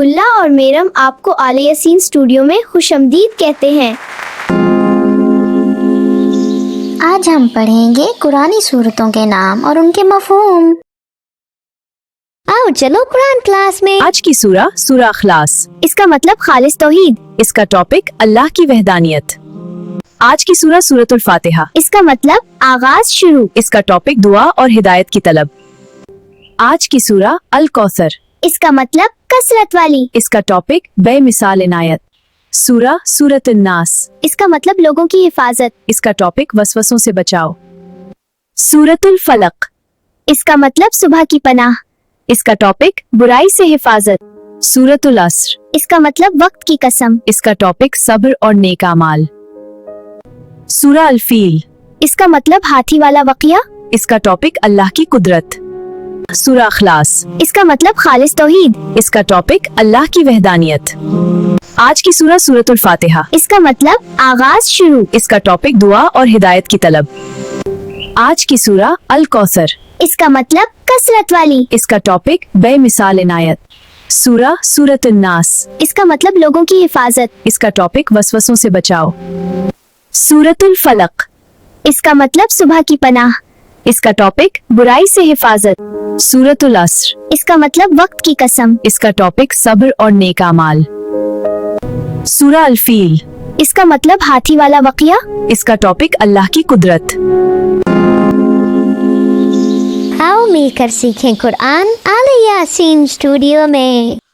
اللہ اور میرم آپ کو آل یاسین اسٹوڈیو میں خوش آمدید کہتے ہیں۔ آج ہم پڑھیں گے قرآنی سورتوں کے نام اور ان کے مفہوم۔ آؤ چلو قرآن کلاس میں۔ آج کی سورہ سورہ اخلاص، اس کا مطلب خالص توحید۔ اس کا ٹاپک اللہ کی وحدانیت۔ آج کی سورہ سورۃ الفاتحہ، اس کا مطلب آغاز شروع۔ اس کا ٹاپک دعا اور ہدایت کی طلب۔ آج کی سورہ الکوثر، اس کا مطلب کثرت والی۔ اس کا ٹاپک بے مثال عنایت۔ سورہ سورۃ الناس، اس کا مطلب لوگوں کی حفاظت۔ اس کا ٹاپک وسوسوں سے بچاؤ۔ سورۃ الفلق، اس کا مطلب صبح کی پناہ۔ اس کا ٹاپک برائی سے حفاظت۔ سورۃ العصر، اس کا مطلب وقت کی قسم۔ اس کا ٹاپک صبر اور نیک اعمال۔ سورہ الفیل، اس کا مطلب ہاتھی والا واقعہ۔ اس کا ٹاپک اللہ کی قدرت۔ سورہ اخلاص، اس کا مطلب خالص توحید۔ اس کا ٹاپک اللہ کی وحدانیت۔ آج کی سورہ سورۃ الفاتحہ، اس کا مطلب آغاز شروع۔ اس کا ٹاپک دعا اور ہدایت کی طلب۔ آج کی سورہ الکوثر، اس کا مطلب کثرت والی۔ اس کا ٹاپک بے مثال عنایت۔ سورہ سورۃ الناس، اس کا مطلب لوگوں کی حفاظت۔ اس کا ٹاپک وسوسوں سے بچاؤ۔ سورۃ الفلق، اس کا مطلب صبح کی پناہ۔ اس کا ٹاپک برائی سے حفاظت۔ سورۃ العصر، اس کا مطلب وقت کی قسم۔ اس کا ٹاپک صبر اور نیک اعمال۔ سورہ الفیل، اس کا مطلب ہاتھی والا واقعہ۔ اس کا ٹاپک اللہ کی قدرت۔ آؤ مل کر سیکھیں قرآن آل یاسین اسٹوڈیو میں۔